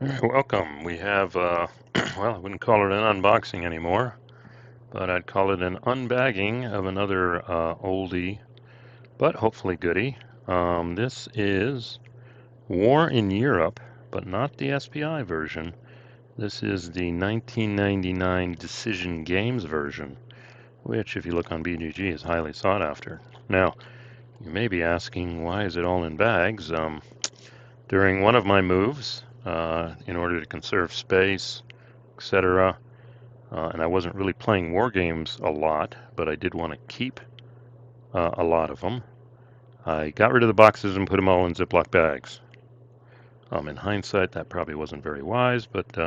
Welcome. We have, well, I wouldn't call it an unboxing anymore, but I'd call it an unbagging of another oldie, but hopefully goodie. This is War in Europe, but not the SPI version. This is the 1999 Decision Games version, which, if you look on BGG, is highly sought after. Now, you may be asking, why is it all in bags? During one of my moves, in order to conserve space, etc. And I wasn't really playing war games a lot, but I did want to keep a lot of them. I got rid of the boxes and put them all in Ziploc bags. In hindsight, that probably wasn't very wise, but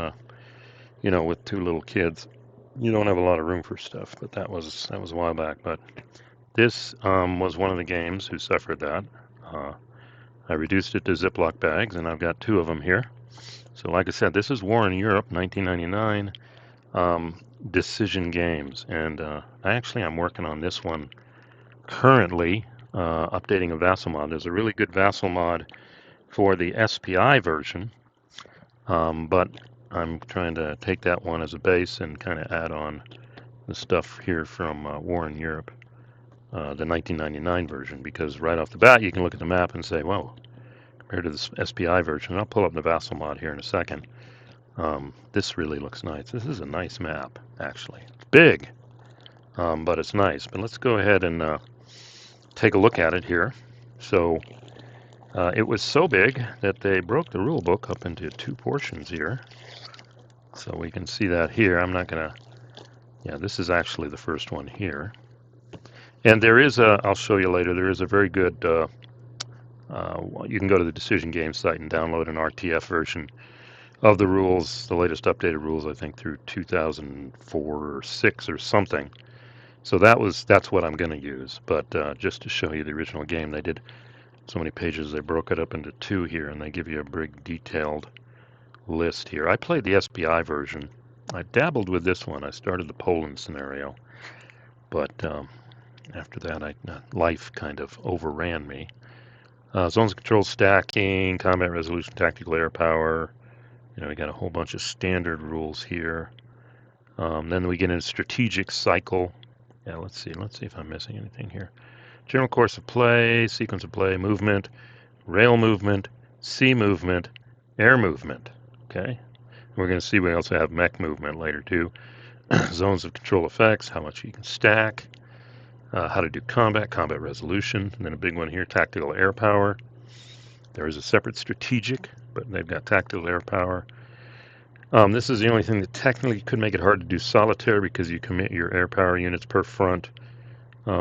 with two little kids, you don't have a lot of room for stuff. But that was a while back. But this was one of the games who suffered that. Uh, I reduced it to Ziploc bags, and I've got two of them here. So, like I said, this is War in Europe, 1999. Decision games, and I'm working on this one currently, updating a Vassal mod. There's a really good Vassal mod for the SPI version, but I'm trying to take that one as a base and kind of add on the stuff here from War in Europe, the 1999 version, because right off the bat you can look at the map and say, whoa, compared to the SPI version. I'll pull up the Vassal mod here in a second. This really looks nice. This is a nice map, actually. It's big, but it's nice. But let's go ahead and take a look at it here. So it was so big that they broke the rule book up into two portions here. So we can see that here. I'm not going to, yeah, this is actually the first one here. And there is I'll show you later, there is a very good, you can go to the Decision Games site and download an RTF version of the rules, the latest updated rules, I think through 2004 or 6 or something. So that's what I'm going to use. But just to show you the original game, they did so many pages, they broke it up into two here, and they give you a big detailed list here. I played the SPI version. I dabbled with this one. I started the Poland scenario, but after that, life kind of overran me. Zones of control, stacking, combat resolution, tactical air power. We got a whole bunch of standard rules here. Then we get into strategic cycle. Yeah, let's see if I'm missing anything here. General course of play, sequence of play, movement, rail movement, sea movement, air movement. Okay. We're going to see we also have mech movement later too. Zones of control effects, how much you can stack, how to do combat resolution, and then a big one here, tactical air power. There is a separate strategic, but they've got tactical air power. This is the only thing that technically could make it hard to do solitaire because you commit your air power units per front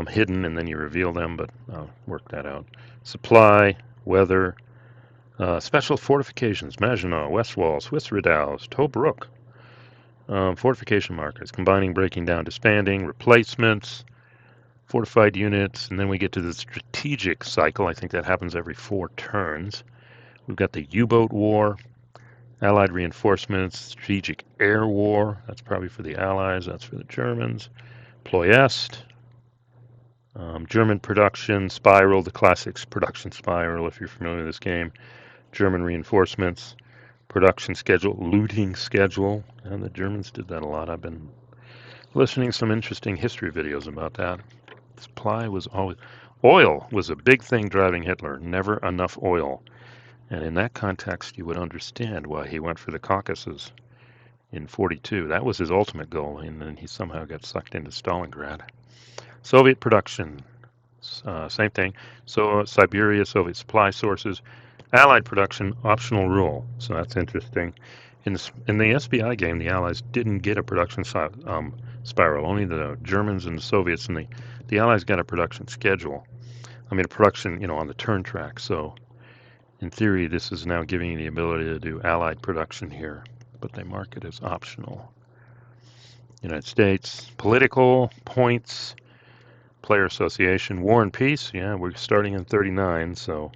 hidden and then you reveal them, but I'll work that out. Supply, weather, special fortifications, Maginot, West Wall, Swiss Redoubts, Tobruk, fortification markers, combining, breaking down, disbanding, replacements, fortified units, and then we get to the strategic cycle. I think that happens every 4 turns. We've got the U-boat war, Allied reinforcements, strategic air war. That's probably for the Allies. That's for the Germans. Ploiest, German production spiral, the classic production spiral, if you're familiar with this game. German reinforcements, production schedule, looting schedule, and the Germans did that a lot. I've been listening to some interesting history videos about that. Supply was always, oil was a big thing driving Hitler, never enough oil. And in that context, you would understand why he went for the Caucasus in 42. That was his ultimate goal, and then he somehow got sucked into Stalingrad. Soviet production, same thing. So Siberia, Soviet supply sources. Allied production, optional rule. So that's interesting. In the SPI game, the Allies didn't get a production spiral. Only the Germans and the Soviets, and the Allies got a production schedule. I mean, a production, on the turn track. So in theory, this is now giving you the ability to do Allied production here, but they mark it as optional. United States, political, points, player association, war and peace. Yeah, we're starting in 39, so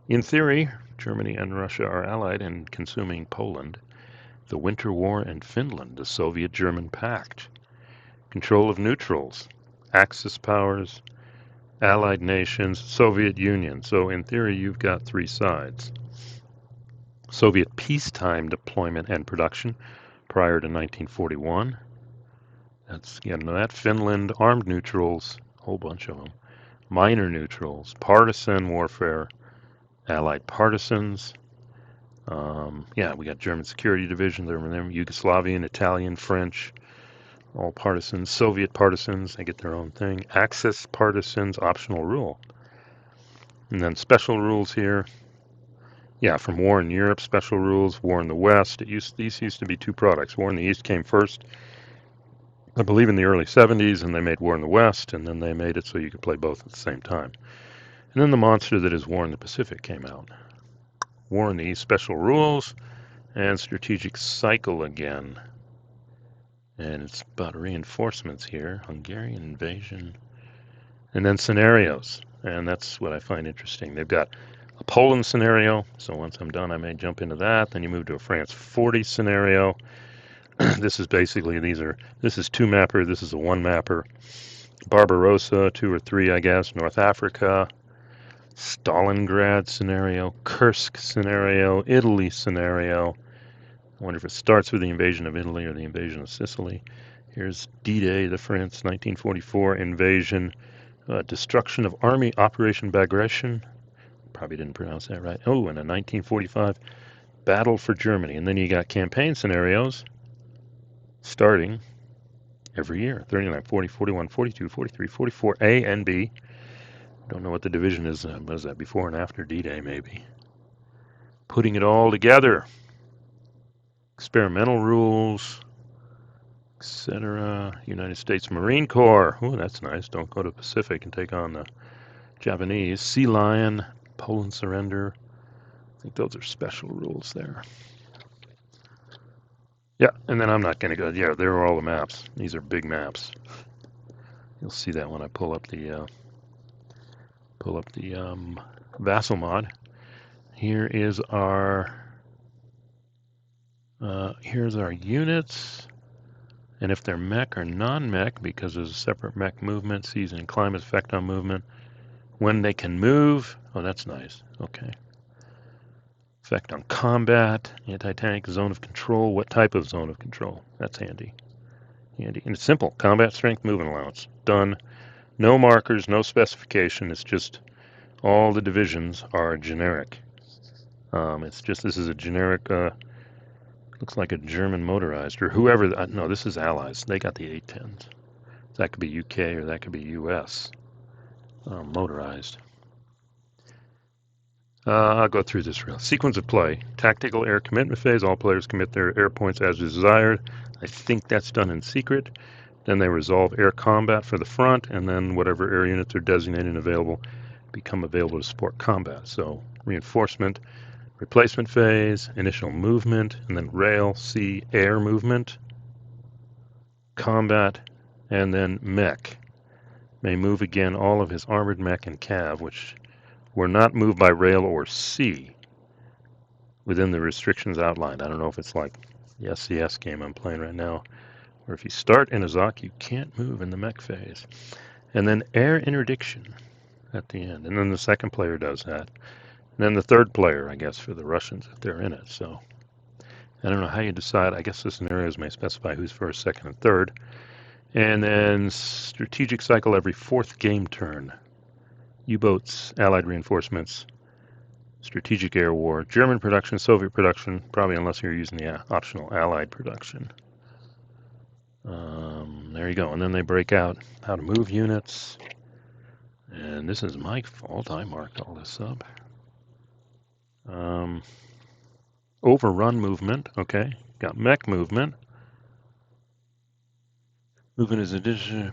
in theory, Germany and Russia are allied in consuming Poland. The Winter War and Finland, the Soviet-German Pact. Control of neutrals, Axis powers, Allied nations, Soviet Union. So in theory, you've got 3 sides. Soviet peacetime deployment and production prior to 1941. That's getting to that. Finland, armed neutrals, a whole bunch of them. Minor neutrals, partisan warfare, Allied partisans. Yeah, we got German security divisions, Yugoslavian, Italian, French, all partisans. Soviet partisans, they get their own thing. Axis partisans, optional rule. And then special rules here. Yeah, from War in Europe, special rules. War in the West. These used to be two products. War in the East came first, I believe, in the early 70s, and they made War in the West, and then they made it so you could play both at the same time. And then the monster that is War in the Pacific came out. War in the East, special rules, and strategic cycle again. And it's about reinforcements here. Hungarian invasion. And then scenarios. And that's what I find interesting. They've got a Poland scenario. So once I'm done, I may jump into that. Then you move to a France 40 scenario. This is basically, this is two mapper. This is a one mapper. Barbarossa, 2 or 3, I guess. North Africa. Stalingrad scenario. Kursk scenario. Italy scenario. I wonder if it starts with the invasion of Italy or the invasion of Sicily. Here's D-Day, the France 1944 invasion, destruction of Army Operation Bagration. Probably didn't pronounce that right. Oh, and a 1945 battle for Germany. And then you got campaign scenarios starting every year. 39, 40, 41, 42, 43, 44, A and B. Don't know what the division is. What is that, before and after D-Day, maybe? Putting it all together. Experimental rules, etc. United States Marine Corps. Oh, that's nice. Don't go to Pacific and take on the Japanese. Sea Lion, Poland surrender. I think those are special rules there. Yeah, and then I'm not going to go. Yeah, there are all the maps. These are big maps. You'll see that when I pull up the Vassal mod. Here is our here's our units. And if they're mech or non-mech, because there's a separate mech movement, season and climate effect on movement, when they can move. Oh, that's nice. Okay. Effect on combat, anti-tank, zone of control. What type of zone of control? That's handy. Handy. And it's simple. Combat strength, movement allowance. Done. No markers, no specification. It's just all the divisions are generic. It's just, this is a generic, looks like a German motorized, or whoever, no, this is Allies. They got the 810s. That could be UK or that could be US. Motorized. I'll go through this real. Sequence of play. Tactical air commitment phase. All players commit their air points as desired. I think that's done in secret. Then they resolve air combat for the front, and then whatever air units are designated and available become available to support combat. So reinforcement, replacement phase, initial movement, and then rail, sea, air movement, combat, and then mech. May move again all of his armored mech and cav, which were not moved by rail or sea within the restrictions outlined. I don't know if it's like the SCS game I'm playing right now, where if you start in a ZOC, you can't move in the mech phase. And then air interdiction at the end. And then the second player does that. And then the third player, I guess, for the Russians, if they're in it. So I don't know how you decide. I guess the scenarios may specify who's first, second, and third. And then strategic cycle every fourth game turn. U-boats, Allied reinforcements, strategic air war, German production, Soviet production, probably unless you're using the optional Allied production. There you go. And then they break out how to move units. And this is my fault. I marked all this up. Overrun movement. Okay. Got mech movement. Movement is addition.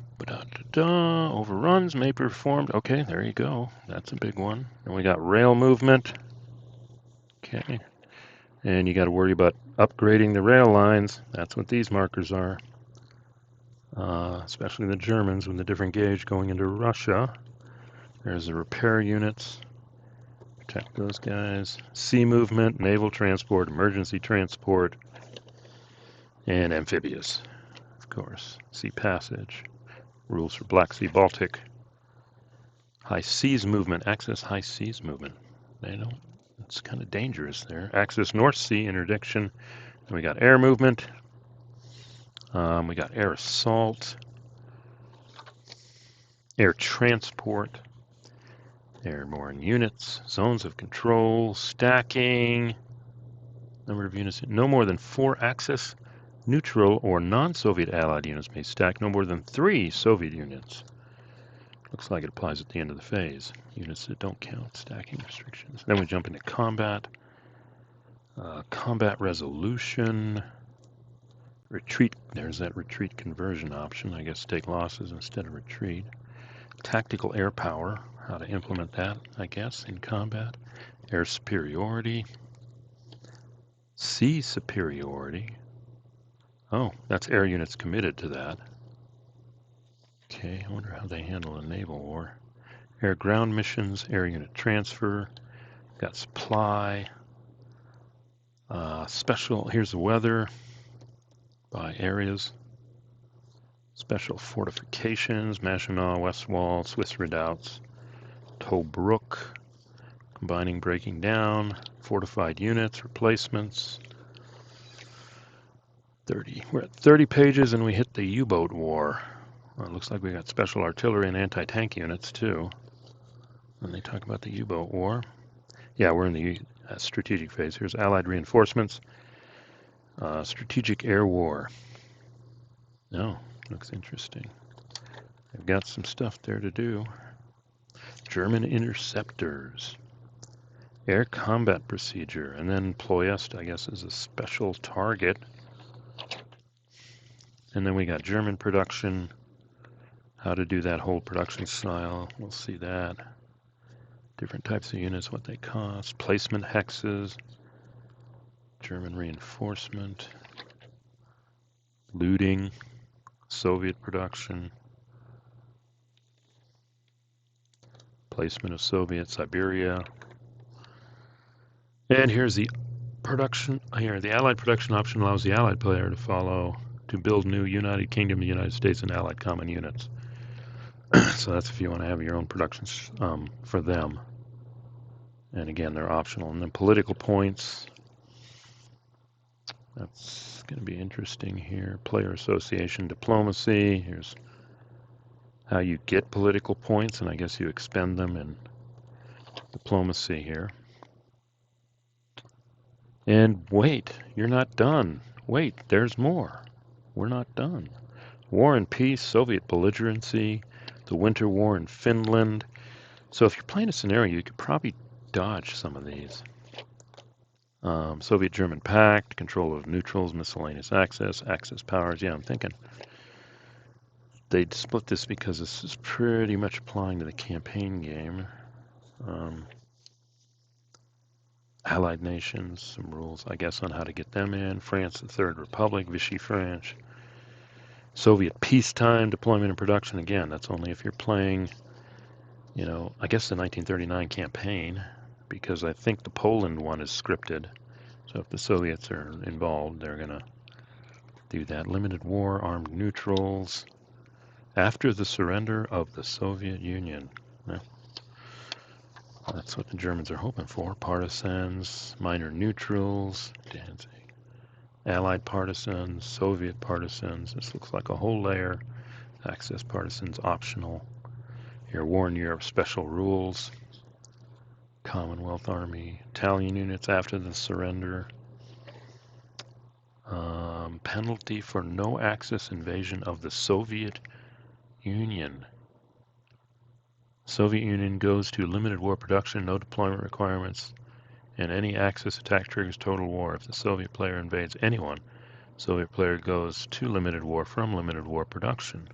Overruns may be performed. Okay, there you go. That's a big one. And we got rail movement. Okay. And you got to worry about upgrading the rail lines. That's what these markers are. Especially the Germans with the different gauge going into Russia. There's the repair units. Protect those guys. Sea movement, naval transport, emergency transport, and amphibious, of course. Sea passage. Rules for Black Sea, Baltic. High seas movement. Access high seas movement. It's kind of dangerous there. Axis North Sea interdiction. Then we got air movement. We got air assault, air transport, airborne units, zones of control, stacking, number of units. No more than 4 Axis, neutral, or non-Soviet allied units may stack no more than 3 Soviet units. Looks like it applies at the end of the phase. Units that don't count, stacking restrictions. Then we jump into combat. Combat resolution. Retreat, there's that retreat conversion option. I guess take losses instead of retreat. Tactical air power, how to implement that, I guess, in combat. Air superiority. Sea superiority. Oh, that's air units committed to that. Okay, I wonder how they handle a naval war. Air ground missions, air unit transfer. Got supply. Special, here's the weather by areas. Special fortifications, Maginot, West Wall, Swiss redoubts, Tobruk, combining breaking down, fortified units, replacements. 30. We're at 30 pages and we hit the U-boat war. Well, it looks like we got special artillery and anti-tank units too. And they talk about the U-boat war. Yeah, we're in the strategic phase. Here's Allied reinforcements. Strategic air war. Oh, looks interesting. They've got some stuff there to do. German interceptors. Air combat procedure. And then Ploiest, I guess, is a special target. And then we got German production. How to do that whole production style. We'll see that. Different types of units, what they cost. Placement hexes. German reinforcement. Looting. Soviet production. Placement of Soviet Siberia. And here's the production. Here, the Allied production option allows the Allied player to build new United Kingdom, United States, and Allied common units. So that's if you want to have your own productions for them. And again, they're optional. And then political points. That's going to be interesting here. Player association diplomacy. Here's how you get political points, and I guess you expend them in diplomacy here. And wait, you're not done. Wait, there's more. We're not done. War and peace, Soviet belligerency, the Winter War in Finland. So if you're playing a scenario, you could probably dodge some of these. Soviet-German pact, control of neutrals, miscellaneous access, access powers. Yeah, I'm thinking they'd split this because this is pretty much applying to the campaign game. Allied nations, some rules, I guess, on how to get them in. France, the Third Republic, Vichy France. Soviet peacetime, deployment and production. Again, that's only if you're playing, I guess the 1939 campaign, because I think the Poland one is scripted. So if the Soviets are involved, they're going to do that. Limited war, armed neutrals. After the surrender of the Soviet Union. Well, that's what the Germans are hoping for. Partisans, minor neutrals, Allied partisans, Soviet partisans. This looks like a whole layer. Access partisans, optional. Your war in Europe, special rules. Commonwealth Army, Italian units after the surrender. Penalty for no access invasion of the Soviet Union. Soviet Union goes to limited war production, no deployment requirements, and any access attack triggers total war. If the Soviet player invades anyone, Soviet player goes to limited war from limited war production.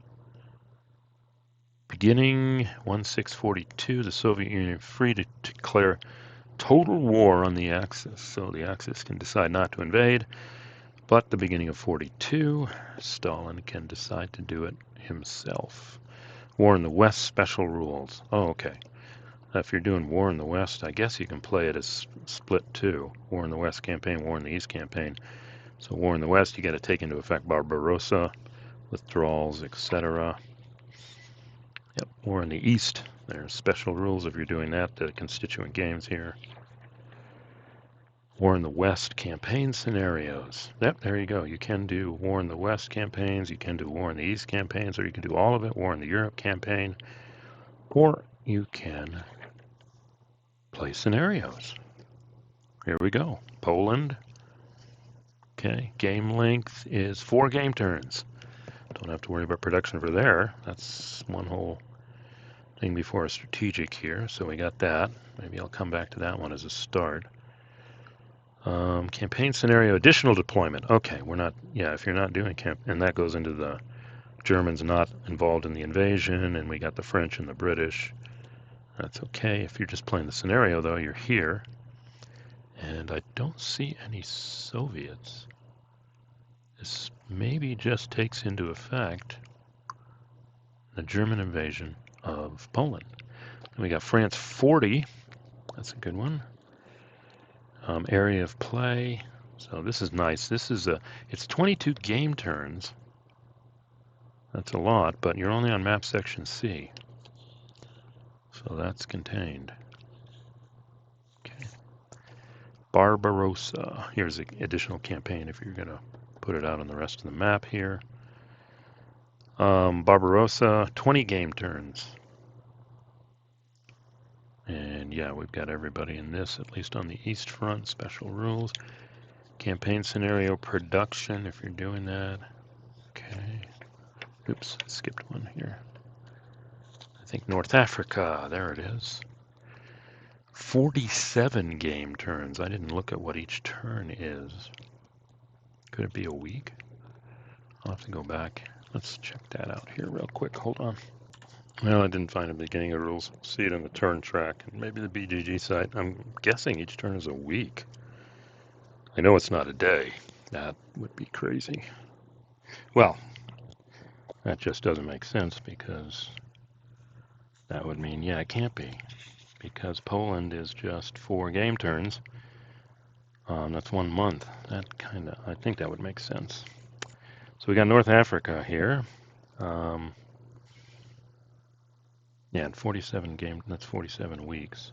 Beginning 1642, the Soviet Union free to declare total war on the Axis. So the Axis can decide not to invade, but the beginning of 42, Stalin can decide to do it himself. War in the West, special rules. Oh, okay. If you're doing War in the West, I guess you can play it as split too. War in the West campaign, War in the East campaign. So War in the West, you got to take into effect Barbarossa, withdrawals, etc. Yep, War in the East. There's special rules if you're doing that, the constituent games here. War in the West campaign scenarios. Yep, there you go. You can do War in the West campaigns, you can do War in the East campaigns, or you can do all of it, War in the Europe campaign, or you can play scenarios. Here we go. Poland. Okay, game length is 4 game turns. Don't have to worry about production for there. That's one whole thing before a strategic here, so we got that. Maybe I'll come back to that one as a start. Campaign scenario, additional deployment. Okay, we're not, yeah, if you're not doing camp, and that goes into the Germans not involved in the invasion, and we got the French and the British. That's okay. If you're just playing the scenario, though, you're here. And I don't see any Soviets. This maybe just takes into effect the German invasion of Poland. And we got France 40. That's a good one. Area of play. So this is nice. This is it's 22 game turns. That's a lot, but you're only on map section C. So that's contained. Okay. Barbarossa. Here's the additional campaign if you're going to put it out on the rest of the map here. Barbarossa, 20 game turns. And yeah, we've got everybody in this, at least on the East Front. Special rules. Campaign scenario production, if you're doing that. Okay. Oops, I skipped one here. I think North Africa, there it is. 47 game turns. I didn't look at what each turn is. Could it be a week? I'll have to go back. Let's check that out here real quick. Hold on. Well, I didn't find the beginning of the rules. See it in the turn track. And maybe the BGG site. I'm guessing each turn is a week. I know it's not a day. That would be crazy. Well, that just doesn't make sense because that would mean, yeah, it can't be. Because Poland is just 4 game turns. That's 1 month. That kind of, I think that would make sense. So we got North Africa here. Yeah, and 47 game, that's 47 weeks.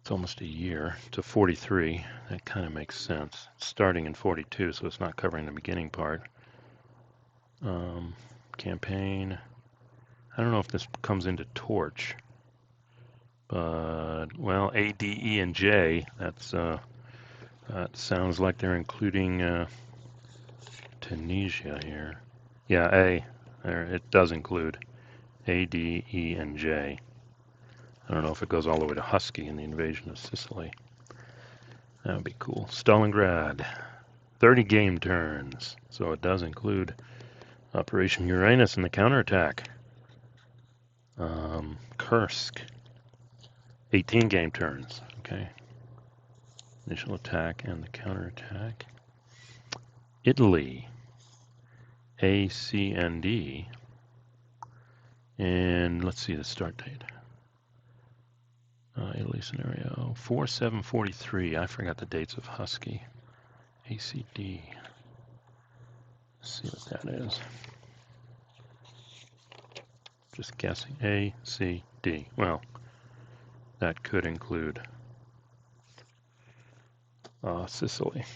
It's almost a year to 43. That kind of makes sense. It's starting in 42, so it's not covering the beginning part. Campaign. I don't know if this comes into Torch. But, well, A, D, E, and J, that sounds like they're including Tunisia here. Yeah, A, there, it does include A, D, E, and J. I don't know if it goes all the way to Husky in the invasion of Sicily. That would be cool. Stalingrad, 30 game turns. So it does include Operation Uranus and the counterattack. Kursk, 18 game turns. Okay. Initial attack and the counterattack. Italy, A, C, and D. And let's see the start date. Italy scenario 4743. I forgot the dates of Husky. ACD. Let's see what that is. Just guessing. A, C, D. Well, that could include Sicily.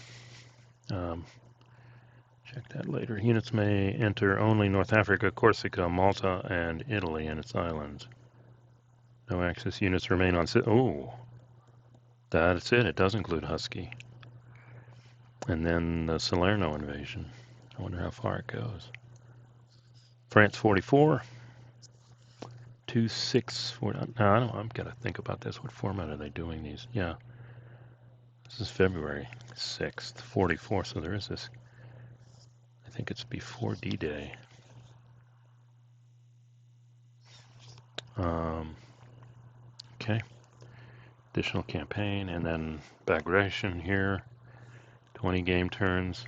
Check that later. Units may enter only North Africa, Corsica, Malta, and Italy and its islands. No access units remain on. Oh, that's it. It does include Husky. And then the Salerno invasion. I wonder how far it goes. France 44. 264. No, I don't. I've got to think about this. What format are they doing these? Yeah. This is February 6th, 44. So there is this. I think it's before D-Day. Okay. Additional campaign and then Bagration here. 20 game turns.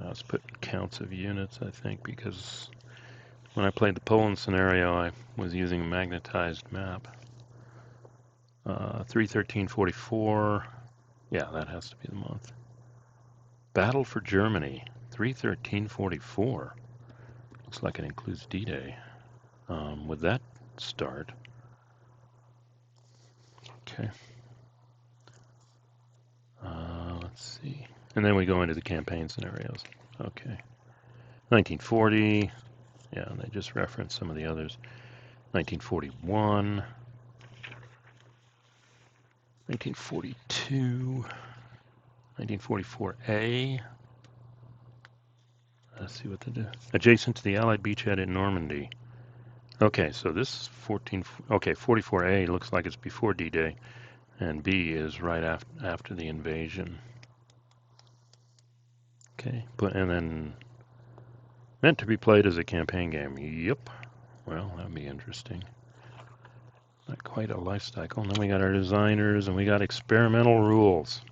I was putting counts of units, I think, because when I played the Poland scenario, I was using a magnetized map. 31344. Yeah, that has to be the month. Battle for Germany. 31344. Looks like it includes D-Day. Would that start? Okay. Let's see. And then we go into the campaign scenarios. Okay. 1940. Yeah, and they just reference some of the others. 1941. 1942. 1944A. Let's see what they do. Adjacent to the Allied beachhead in Normandy. Okay, so this is 14. Okay, 44A looks like it's before D-Day, and B is right after the invasion. Okay, and then meant to be played as a campaign game. Yep. Well, that'd be interesting. Not quite a life cycle. And then we got our designers, and we got experimental rules.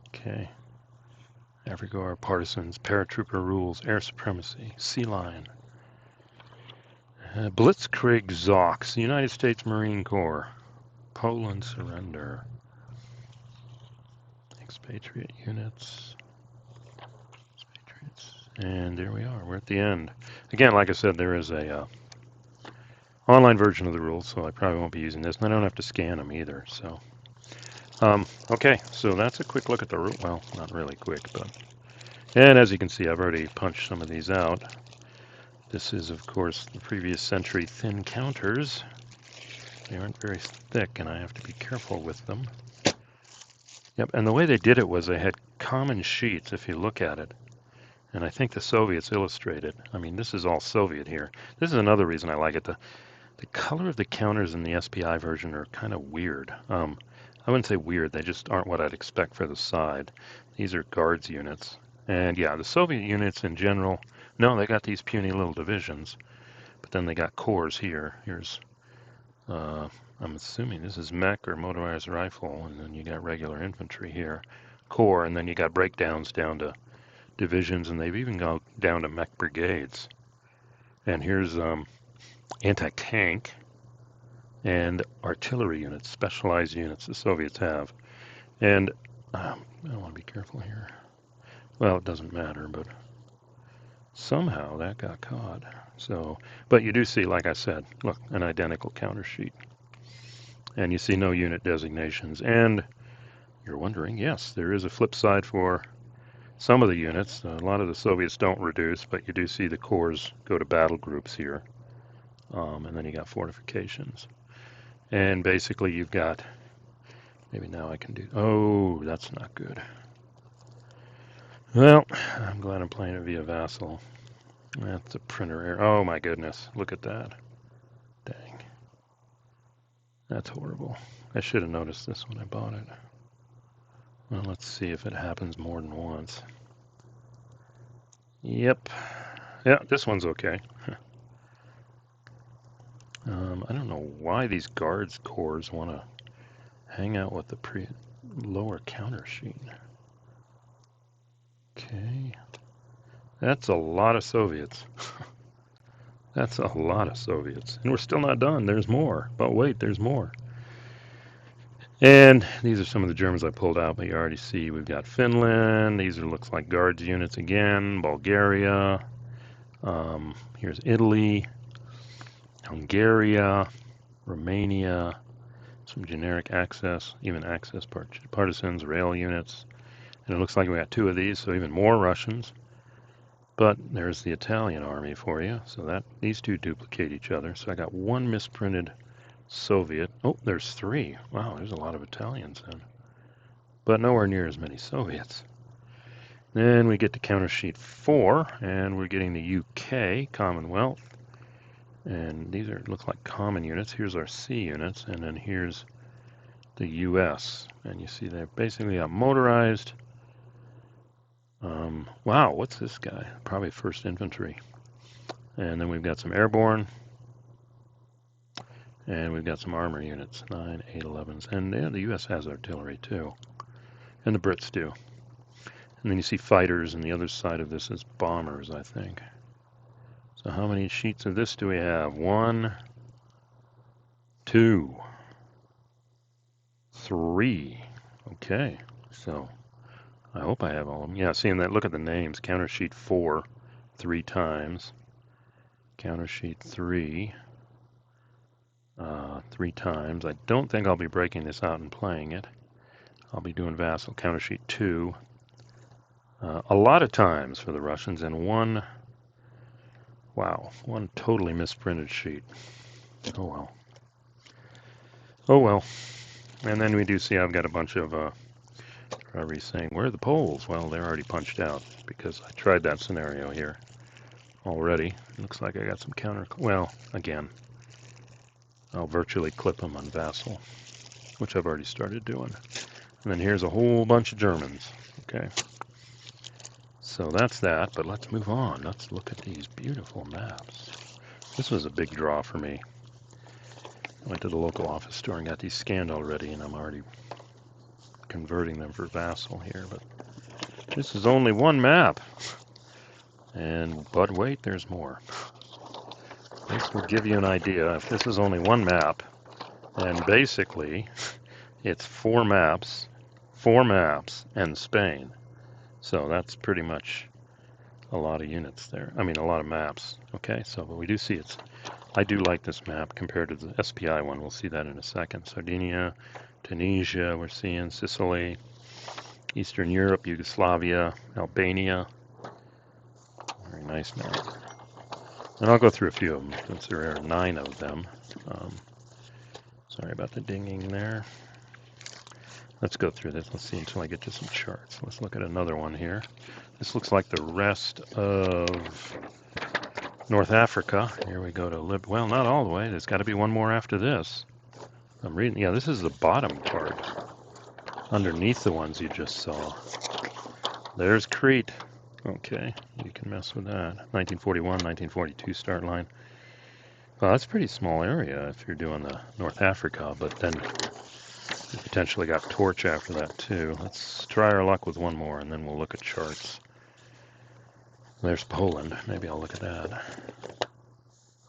Okay. Africa, partisans, paratrooper rules, air supremacy, sea lion. Blitzkrieg Zox, United States Marine Corps. Poland surrender. Expatriate units. Expatriates. And there we are. We're at the end. Again, like I said, there is a online version of the rules, so I probably won't be using this. And I don't have to scan them either. So, okay, so that's a quick look at the rule. Well, not really quick, but. And as you can see, I've already punched some of these out. This is, of course, the previous century thin counters. They aren't very thick, and I have to be careful with them. Yep, and the way they did it was they had common sheets, if you look at it. And I think the Soviets illustrated. I mean, this is all Soviet here. This is another reason I like it. The color of the counters in the SPI version are kind of weird. I wouldn't say weird. They just aren't what I'd expect for the side. These are guards units. And yeah, the Soviet units in general, no, they got these puny little divisions. But then they got corps here. Here's, I'm assuming this is mech or motorized rifle. And then you got regular infantry here. Corps, and then you got breakdowns down to divisions, and they've even gone down to mech brigades. And here's anti-tank and artillery units, specialized units the Soviets have. And I want to be careful here. Well, it doesn't matter, but somehow that got caught. So, but you do see, like I said, look, an identical counter sheet. And you see no unit designations. And you're wondering, yes, there is a flip side for some of the units. A lot of the Soviets don't reduce, but you do see the corps go to battle groups here. And then you got fortifications. And basically you've got, maybe now I can do, oh, that's not good. Well, I'm glad I'm playing it via Vassal. That's a printer error. Oh my goodness, look at that. Dang. That's horrible. I should have noticed this when I bought it. Well, let's see if it happens more than once. Yep. Yeah, this one's okay. I don't know why these guards corps want to hang out with the lower counter sheet. Okay. That's a lot of Soviets. That's a lot of Soviets. And we're still not done. There's more. But wait, there's more. And these are some of the Germans I pulled out, but you already see we've got Finland. These are looks like guards units again. Bulgaria. Here's Italy. Hungary. Romania. Some generic access, even access partisans, rail units. And it looks like we got two of these, so even more Russians. But there's the Italian army for you. So that these two duplicate each other. So I got one misprinted Soviet. Oh, there's three. Wow, there's a lot of Italians then. But nowhere near as many Soviets. Then we get to counter sheet 4, and we're getting the UK, Commonwealth. And these are look like common units. Here's our C units, and then here's the US. And you see they're basically motorized. Wow, what's this guy? Probably 1st Infantry. And then we've got some airborne. And we've got some armor units, 9, 8, 11s. And yeah, the US has artillery too. And the Brits do. And then you see fighters, and the other side of this is bombers, I think. So how many sheets of this do we have? 1, 2, 3. Okay, so I hope I have all of them. Yeah, seeing that, look at the names. Counter sheet 4, 3 times. Counter sheet 3. 3 times. I don't think I'll be breaking this out and playing it. I'll be doing Vassal Counter Sheet 2 a lot of times for the Russians, and one totally misprinted sheet. Oh well. Oh well. And then we do see I've got a bunch of, probably saying, where are the Poles? Well, they're already punched out because I tried that scenario here already. Looks like I got some counter, well, again, I'll virtually clip them on Vassal, which I've already started doing. And then here's a whole bunch of Germans. Okay. So that's that, but let's move on. Let's look at these beautiful maps. This was a big draw for me. I went to the local office store and got these scanned already, and I'm already converting them for Vassal here, but this is only one map. But wait, there's more. This will give you an idea. If this is only one map, then basically it's 4 maps, and Spain. So that's pretty much a lot of units there. I mean, a lot of maps. Okay, so but we do see I do like this map compared to the SPI one. We'll see that in a second. Sardinia, Tunisia, we're seeing Sicily, Eastern Europe, Yugoslavia, Albania. Very nice map. And I'll go through a few of them since there are 9 of them. Sorry about the dinging there. Let's go through this. Let's see until I get to some charts. Let's look at another one here. This looks like the rest of North Africa. Here we go to Libya. Well, not all the way. There's got to be one more after this. I'm reading. Yeah, this is the bottom part. Underneath the ones you just saw. There's Crete. Okay, you can mess with that. 1941, 1942 start line. Well, that's a pretty small area if you're doing the North Africa, but then you potentially got Torch after that too. Let's try our luck with one more, and then we'll look at charts. There's Poland. Maybe I'll look at that.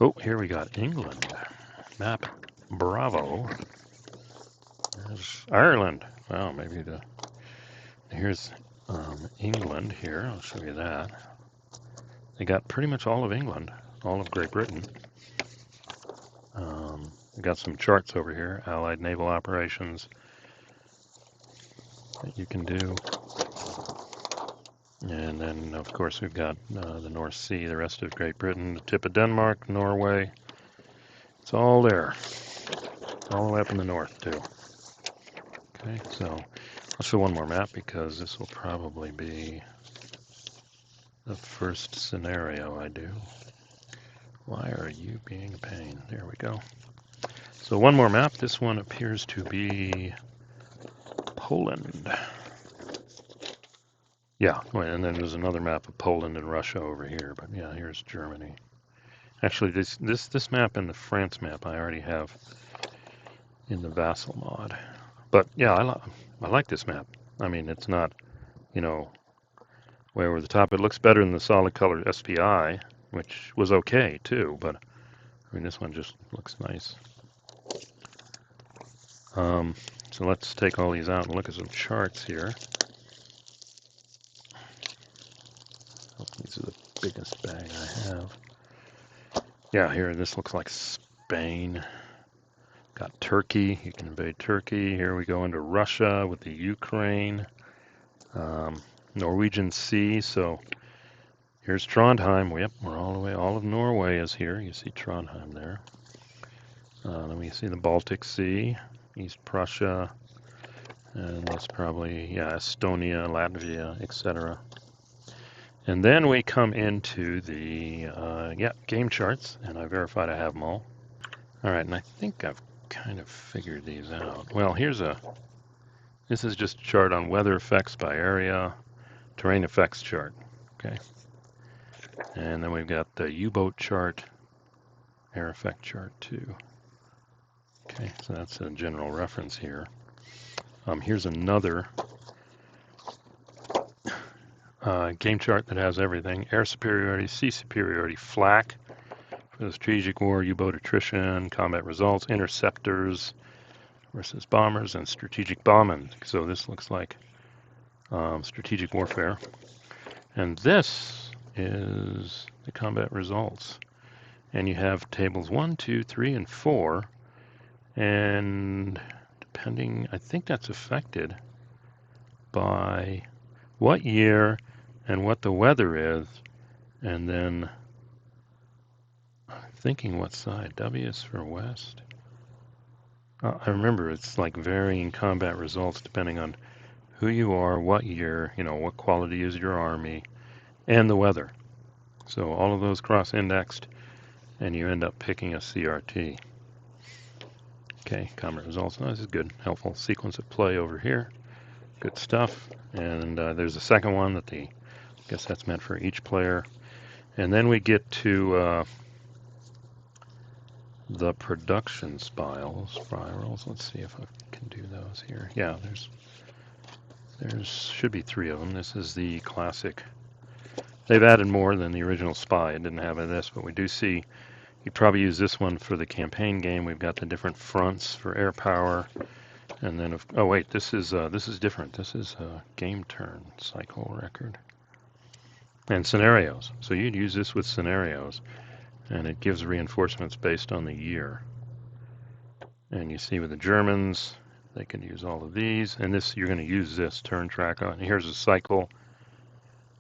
Oh, here we got England. Map. Bravo. There's Ireland. Wow, maybe here's England here. I'll show you that. They got pretty much all of England, all of Great Britain. We got some charts over here. Allied naval operations that you can do. And then, of course, we've got the North Sea, the rest of Great Britain, the tip of Denmark, Norway. It's all there. All the way up in the north, too. Okay, so I'll show one more map because this will probably be the first scenario I do. Why are you being a pain? There we go. So one more map. This one appears to be Poland. Yeah, and then there's another map of Poland and Russia over here. But yeah, here's Germany. Actually, this map and the France map I already have in the Vassal mod. But yeah, I like this map. I mean, it's not, way over the top. It looks better than the solid color SPI, which was okay too. But I mean, this one just looks nice. So let's take all these out and look at some charts here. Oh, these are the biggest bag I have. Yeah, here, this looks like Spain. Got Turkey. You can invade Turkey. Here we go into Russia with the Ukraine. Norwegian Sea. So here's Trondheim. Yep, we're all the way. All of Norway is here. You see Trondheim there. Then we see the Baltic Sea, East Prussia, and that's probably, Estonia, Latvia, etc. And then we come into the, game charts, and I verified I have them all. All right, and I think I've kind of figured these out. Well, this is just a chart on weather effects by area, terrain effects chart, okay? And then we've got the U-boat chart, air effect chart too. Okay, so that's a general reference here. Here's another game chart that has everything. Air superiority, sea superiority, flak for the strategic war, U-boat attrition, combat results, interceptors versus bombers, and strategic bombing. So this looks like strategic warfare. And this is the combat results. And you have tables 1, 2, 3, and 4 And depending, I think that's affected by what year and what the weather is, and then I'm thinking what side. W is for west. I remember it's like varying combat results depending on who you are, what year, what quality is your army, and the weather. So all of those cross-indexed, and you end up picking a CRT. Okay, combat results. Oh, this is good. Helpful sequence of play over here. Good stuff. And there's a second one that I guess that's meant for each player. And then we get to the production spirals. Let's see if I can do those here. Yeah, there's should be 3 of them. This is the classic. They've added more than the original Spy. It didn't have this, but we do see. You probably use this one for the campaign game. We've got the different fronts for air power, and then oh wait, this is different. This is a game turn cycle record and scenarios. So you'd use this with scenarios, and it gives reinforcements based on the year. And you see with the Germans, they can use all of these, and this you're going to use this turn track on. And here's a cycle.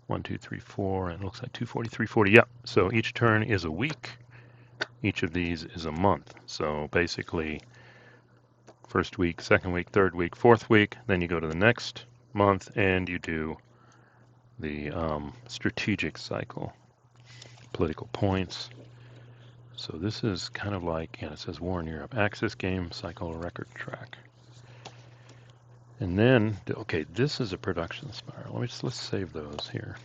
1, 2, 3, 4, and it looks like 240, 340. Yeah. So each turn is a week. Each of these is a month. So basically, first week, second week, third week, fourth week. Then you go to the next month and you do the strategic cycle, political points. So this is kind of like, it says War in Europe, Axis game, cycle, record track. And then, okay, this is a production spiral. Let's save those here.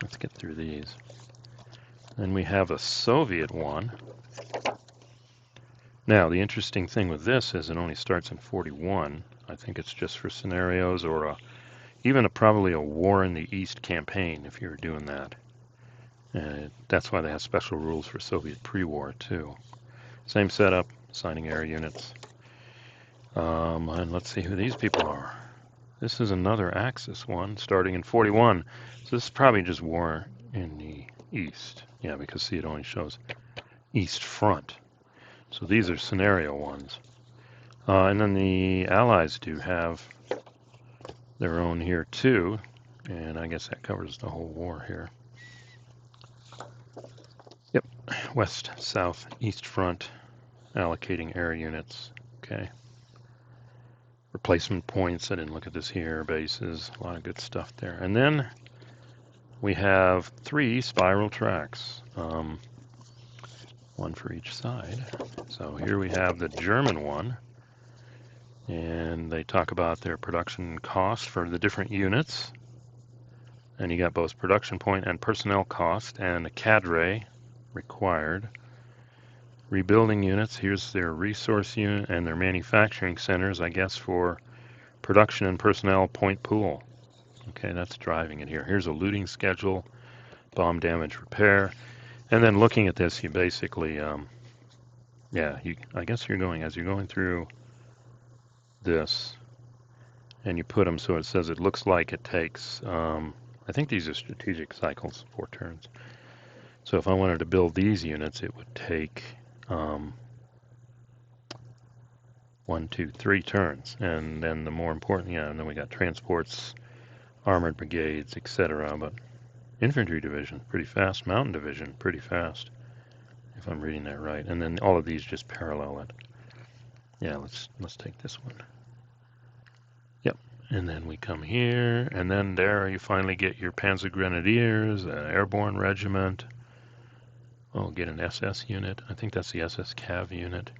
Let's get through these. Then we have a Soviet one. Now, the interesting thing with this is it only starts in 41. I think it's just for scenarios or even probably a War in the East campaign if you were doing that. That's why they have special rules for Soviet pre-war too. Same setup, assigning air units. And let's see who these people are. This is another Axis one starting in 41. So this is probably just War in the East. Yeah, because see, it only shows East Front. So these are scenario ones. And then the Allies do have their own here too. And I guess that covers the whole war here. Yep, West, South, East Front, allocating air units. Okay. Replacement points, I didn't look at this here, bases, a lot of good stuff there. And then we have 3 spiral tracks, one for each side. So here we have the German one, and they talk about their production cost for the different units. And you got both production point and personnel cost and a cadre required. Rebuilding units, here's their resource unit and their manufacturing centers, I guess, for production and personnel point pool. Okay, that's driving it here. Here's a looting schedule, bomb damage repair. And then looking at this, you basically, I guess you're going, as you're going through this, and you put them so it says it looks like it takes, I think these are strategic cycles, 4 turns. So if I wanted to build these units, it would take 1, 2, 3 turns. And then the more important, and then we got transports, armored brigades, etc. But infantry division, pretty fast. Mountain division, pretty fast, if I'm reading that right. And then all of these just parallel it. Yeah, let's take this one. Yep. And then we come here, and then there you finally get your Panzer Grenadiers, Airborne Regiment. Oh, get an SS unit. I think that's the SS Cav unit.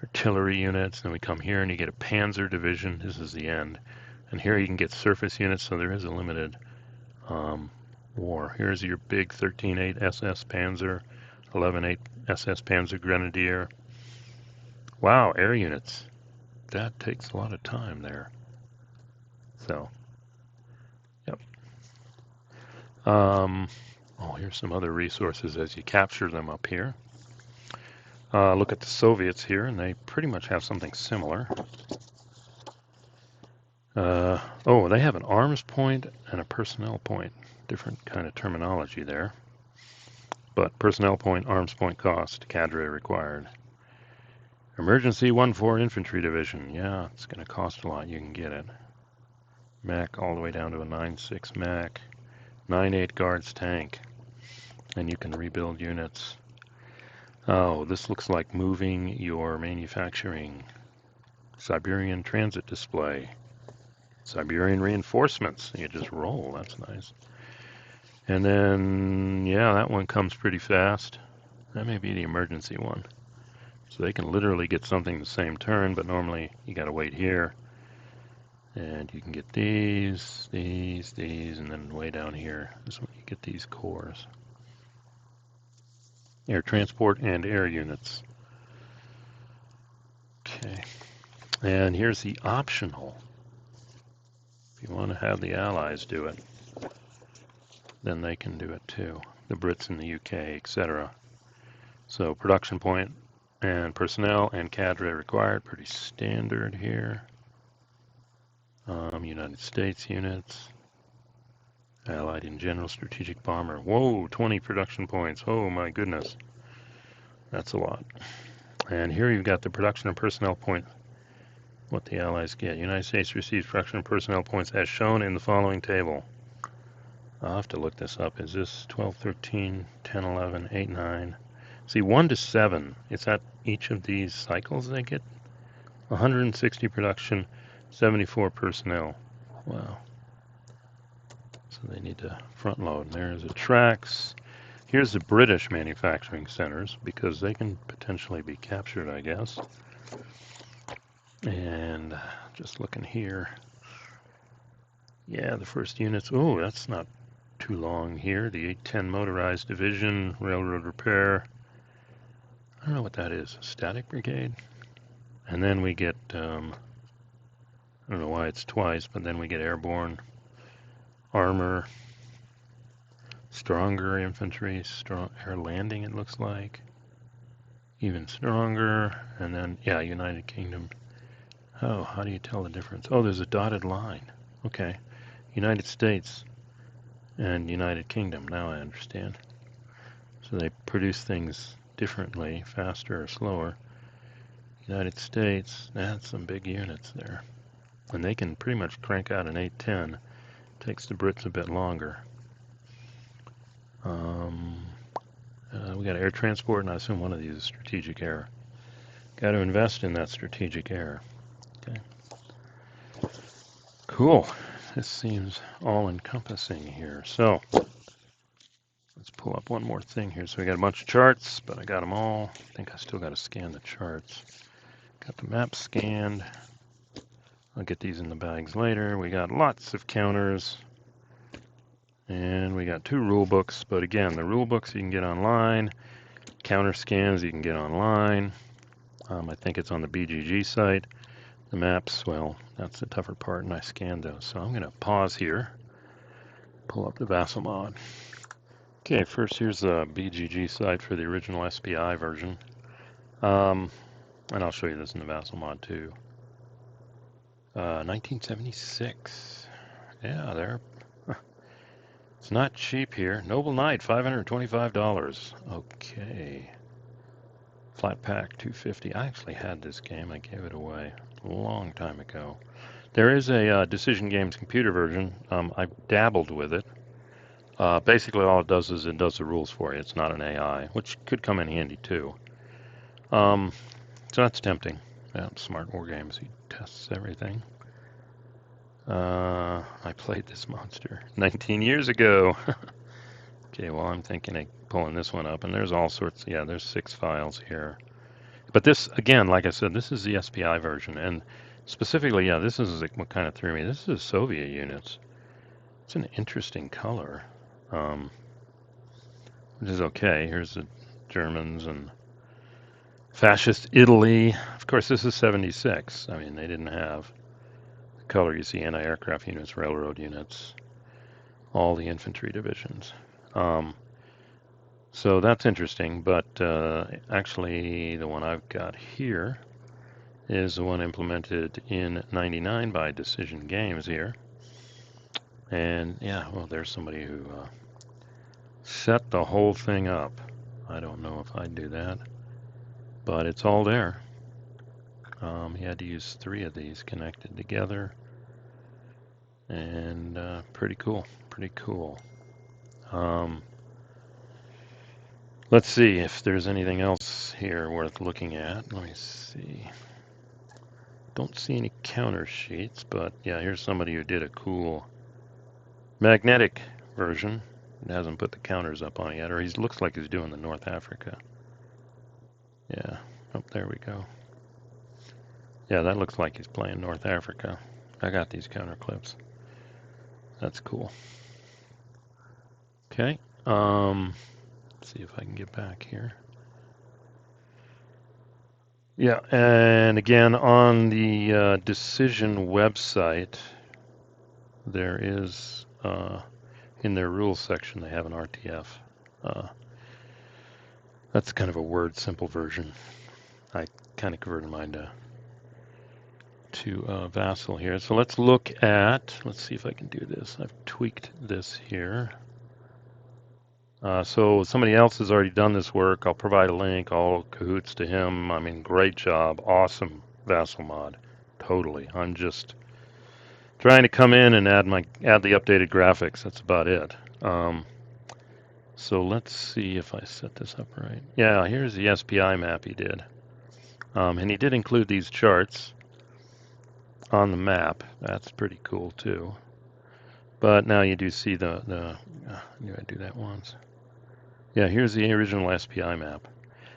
Artillery units. Then we come here and you get a Panzer Division. This is the end. And here you can get surface units, so there is a limited war. Here's your big 13.8 SS Panzer, 11.8 SS Panzer Grenadier. Wow, air units. That takes a lot of time there. So, yep. Oh, here's some other resources as you capture them up here. Look at the Soviets here, and they pretty much have something similar. Oh, they have an arms point and a personnel point. Different kind of terminology there. But personnel point, arms point cost, cadre required. Emergency 1-4 Infantry Division. Yeah, it's going to cost a lot. You can get it. Mac all the way down to a 9.6 Mac. 9.8 Guards tank. And you can rebuild units. Oh, this looks like moving your manufacturing. Siberian transit display. Siberian reinforcements. You just roll. That's nice. And then, yeah, that one comes pretty fast. That may be the emergency one. So they can literally get something the same turn, but normally you got to wait here. And you can get these, and then way down here is when you get these cores. Air transport and air units. Okay. And here's the optional. If you want to have the Allies do it, then they can do it too. The Brits in the UK, etc. So production point and personnel and cadre required. Pretty standard here. United States units. Allied in general strategic bomber. Whoa, 20 production points. Oh my goodness. That's a lot. And here you've got the production and personnel point, what the Allies get. United States receives production and personnel points as shown in the following table. I'll have to look this up. Is this 12, 13, 10, 11, 8, 9? See, 1 to 7. It's at each of these cycles they get 160 production, 74 personnel. Wow. So they need to front load. There's the tracks. Here's the British manufacturing centers because they can potentially be captured, I guess. And just looking here. Yeah, the first units. Oh, that's not too long here. The 810 Motorized Division, Railroad Repair. I don't know what that is. Static Brigade. And then we get, I don't know why it's twice, but then we get Airborne, Armor, Stronger Infantry, strong Air Landing it looks like. Even stronger. And then, yeah, United Kingdom. Oh, how do you tell the difference? Oh, there's a dotted line. Okay. United States and United Kingdom. Now I understand. So they produce things differently, faster or slower. United States, that's some big units there. And they can pretty much crank out an 810. Takes the Brits a bit longer. We got air transport, and I assume one of these is strategic air. Got to invest in that strategic air. Okay. Cool. This seems all-encompassing here. So let's pull up one more thing here. So we got a bunch of charts, but I got them all. I think I still got to scan the charts. Got the map scanned. I'll get these in the bags later. We got lots of counters. And we got 2 rule books, but again, the rule books you can get online. Counter scans you can get online. I think it's on the BGG site. The maps, well, that's the tougher part, and I scanned those. So I'm going to pause here, pull up the Vassal mod. Okay, first here's the BGG site for the original SPI version. And I'll show you this in the Vassal mod too. 1976. Yeah, they're... It's not cheap here. Noble Knight, $525. Okay. Flat pack, $250. I actually had this game. I gave it away a long time ago. There is a Decision Games computer version. I dabbled with it. Basically, all it does is it does the rules for you. It's not an AI, which could come in handy too. So that's tempting. Yeah, Smart War Games. He tests everything. I played this monster 19 years ago. Okay, well, I'm thinking of pulling this one up, and there's all sorts. Yeah, there's 6 files here. But this, again, like I said, this is the SPI version, and specifically, yeah, this is what kind of threw me. This is Soviet units. It's an interesting color, which is okay. Here's the Germans and fascist Italy. Of course, this is 76. I mean, they didn't have the color you see: anti-aircraft units, railroad units, all the infantry divisions. So that's interesting, but actually the one I've got here is the one implemented in 99 by Decision Games here. And yeah, well, there's somebody who set the whole thing up. I don't know if I'd do that, but it's all there. He had to use 3 of these connected together, and pretty cool, pretty cool. Let's see if there's anything else here worth looking at. Let me see. Don't see any counter sheets, but yeah, here's somebody who did a cool magnetic version. It hasn't put the counters up on it yet, or he looks like he's doing the North Africa. Yeah, oh, there we go. Yeah, that looks like he's playing North Africa. I got these counter clips. That's cool. Okay, let's see if I can get back here. Yeah, and again, on the decision website, there is, in their rules section, they have an RTF. That's kind of a word simple version. I kind of converted mine to Vassal here. So let's look at, let's see if I can do this. I've tweaked this here. So somebody else has already done this work. I'll provide a link, all cahoots to him. I mean, great job. Awesome Vassal mod. Totally. I'm just trying to come in and add the updated graphics. That's about it. So let's see if I set this up right. Yeah, here's the SPI map he did. And he did include these charts on the map. That's pretty cool too. But now you do see I knew I'd do that once. Yeah, here's the original SPI map.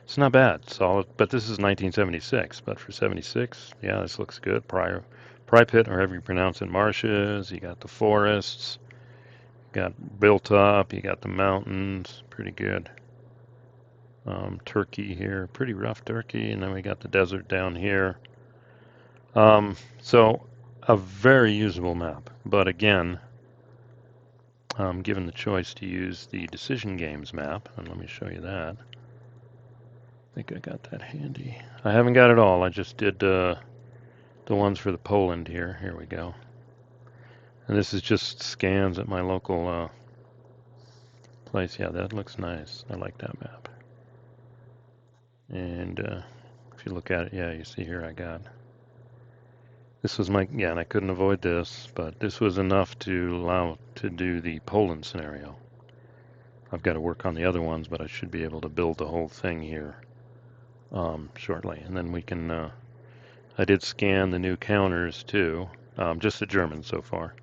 It's not bad, solid, but this is 1976. But for 76, yeah, this looks good. Pry pit, or however you pronounce it, marshes. You got the forests, got built up. You got the mountains, pretty good. Turkey here, pretty rough Turkey, and then we got the desert down here. So a very usable map, but again, given the choice to use the decision games map, and let me show you that. I think I got that handy. I haven't got it all. I just did the ones for the Poland here. Here we go. And this is just scans at my local place. Yeah, that looks nice. I like that map. And if you look at it, yeah, you see here I got. This was yeah, and I couldn't avoid this, but this was enough to allow to do the Poland scenario. I've got to work on the other ones, but I should be able to build the whole thing here shortly. And then we can, I did scan the new counters too, just the Germans so far.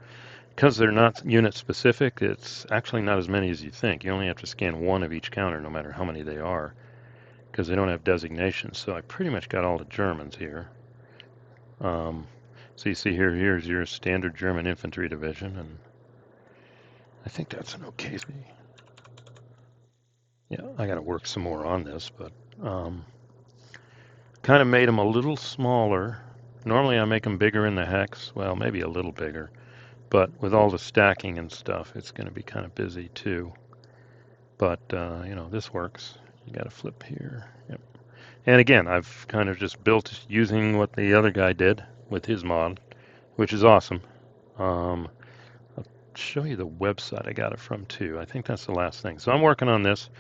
Because they're not unit specific, it's actually not as many as you think. You only have to scan one of each counter, no matter how many they are, because they don't have designations. So I pretty much got all the Germans here. So you see here's your standard German infantry division, and I think that's an okay. Yeah, I got to work some more on this, but kind of made them a little smaller. Normally I make them bigger in the hex, well, maybe a little bigger, but with all the stacking and stuff, it's going to be kind of busy too. But, you know, this works. You got to flip here. Yep. And again, I've kind of just built using what the other guy did with his mod, which is awesome. I'll show you the website I got it from too. I think that's the last thing. So I'm working on this,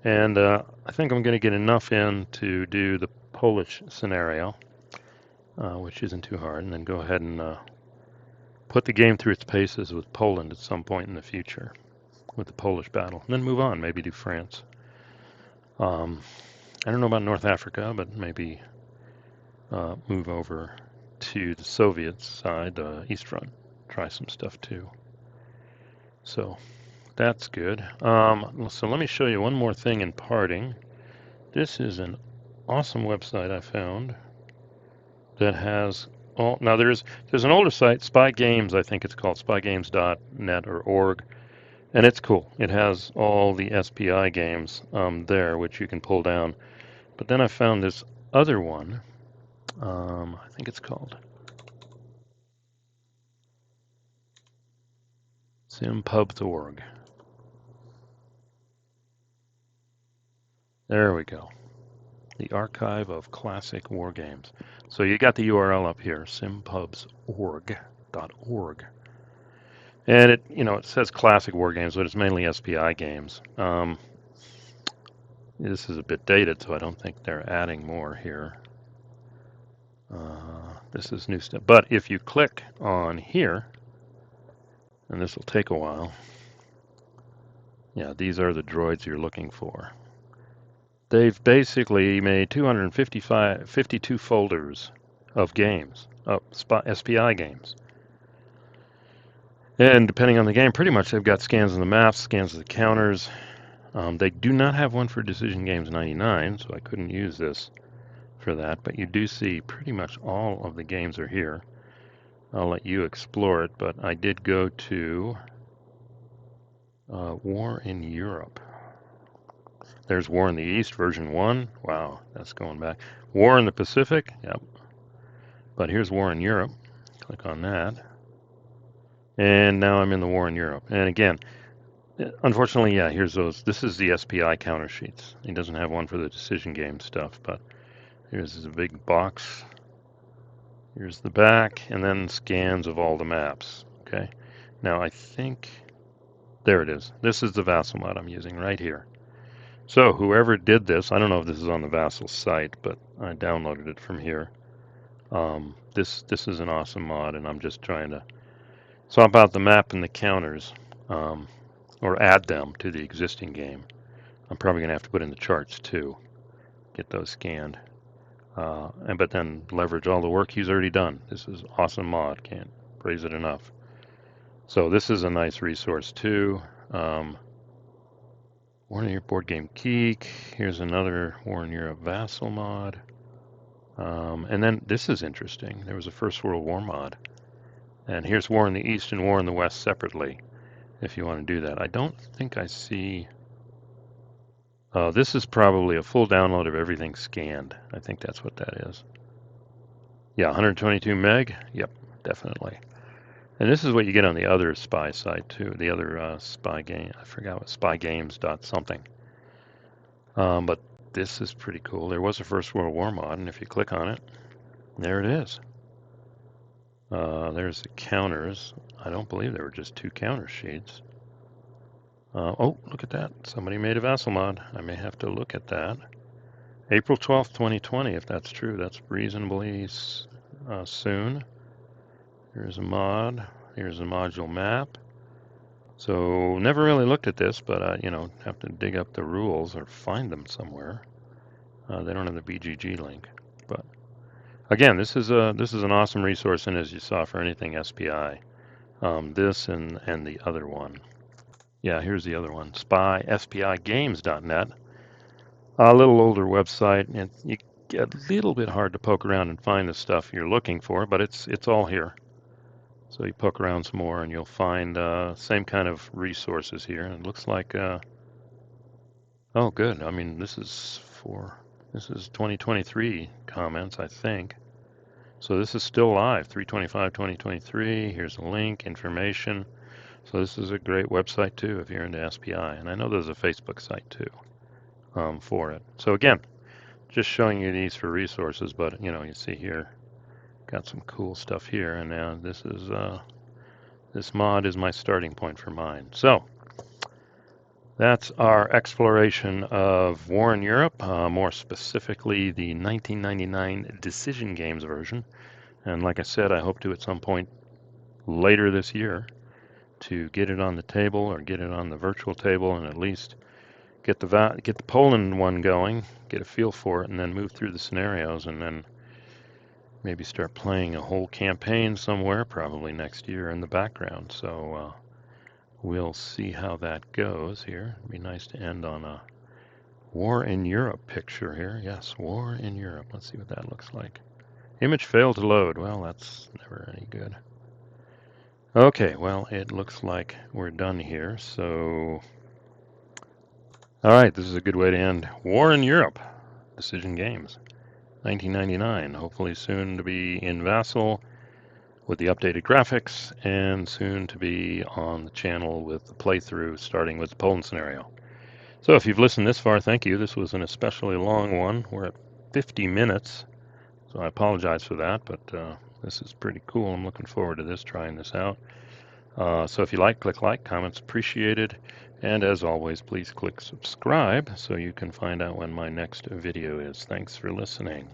and I think I'm going to get enough in to do the Polish scenario, which isn't too hard, and then go ahead and put the game through its paces with Poland at some point in the future with the Polish battle, and then move on, maybe do France. I don't know about North Africa, but maybe move over to the Soviet side, East Front, try some stuff too. So that's good. So let me show you one more thing in parting. This is an awesome website I found that has all. Now there's an older site, Spy Games, I think it's called, spygames.net or org, and it's cool. It has all the SPI games there, which you can pull down. But then I found this other one. I think it's called simpubs.org. There we go. The Archive of Classic War Games. So you got the URL up here, simpubs.org. And it, you know, it says classic war games, but it's mainly SPI games. This is a bit dated, so I don't think they're adding more here. This is new stuff. But if you click on here, and this will take a while, yeah, these are the droids you're looking for. They've basically made 52 folders of games, of SPI games. And depending on the game, pretty much they've got scans of the maps, scans of the counters. They do not have one for Decision Games 99, so I couldn't use this for that, but you do see pretty much all of the games are here. I'll let you explore it, but I did go to War in Europe. There's War in the East, version 1. Wow, that's going back. War in the Pacific, yep. But here's War in Europe. Click on that. And now I'm in the War in Europe. And again, unfortunately, yeah, here's those. This is the SPI counter sheets. He doesn't have one for the decision game stuff, but here's a big box. Here's the back, and then scans of all the maps. Okay. Now I think, there it is. This is the Vassal mod I'm using right here. So whoever did this, I don't know if this is on the Vassal site, but I downloaded it from here. This is an awesome mod, and I'm just trying to swap out the map and the counters, or add them to the existing game. I'm probably going to have to put in the charts too, get those scanned, but then leverage all the work he's already done. This is awesome mod, can't praise it enough. So this is a nice resource too. War in Europe Board Game Geek. Here's another War in Europe Vassal mod. And then this is interesting. There was a First World War mod. And here's War in the East and War in the West separately, if you want to do that. I don't think I see... this is probably a full download of everything scanned. I think that's what that is. Yeah, 122 meg. Yep, definitely. And this is what you get on the other SPY site too. The other SPY game. I forgot what SPYgames dot something. But this is pretty cool. There was a First World War mod, and if you click on it, there it is. There's the counters. I don't believe there were just 2 counter sheets. Oh, look at that. Somebody made a Vassal mod. I may have to look at that. April 12th, 2020, if that's true. That's reasonably soon. Here's a mod. Here's a module map. So never really looked at this, but have to dig up the rules or find them somewhere. They don't have the BGG link, but again, this is an awesome resource, and as you saw, for anything SPI, this and the other one. Yeah, here's the other one, SPYgames.net. A little older website, and you get a little bit hard to poke around and find the stuff you're looking for, but it's all here. So you poke around some more, and you'll find same kind of resources here. And it looks like, oh, good. I mean, this is 2023 comments, I think. So this is still live, 3/25/2023. Here's a link, information. So this is a great website too if you're into SPI. And I know there's a Facebook site too for it. So again, just showing you these for resources, but you see here, got some cool stuff here. And now this mod is my starting point for mine. So that's our exploration of War in Europe, more specifically the 1999 Decision Games version. And like I said, I hope to at some point later this year to get it on the table or get it on the virtual table, and at least get the Poland one going, get a feel for it, and then move through the scenarios, and then maybe start playing a whole campaign somewhere, probably next year in the background. So we'll see how that goes here. It'd be nice to end on a War in Europe picture here. Yes, War in Europe. Let's see what that looks like. Image failed to load. Well, that's never any good. Okay, well, it looks like we're done here. So, all right, this is a good way to end War in Europe, Decision Games, 1999. Hopefully soon to be in Vassal with the updated graphics, and soon to be on the channel with the playthrough, starting with the Poland scenario. So if you've listened this far, thank you. This was an especially long one. We're at 50 minutes, so I apologize for that, but this is pretty cool. I'm looking forward to this, trying this out. So if you like, click like, comments appreciated. And as always, please click subscribe so you can find out when my next video is. Thanks for listening.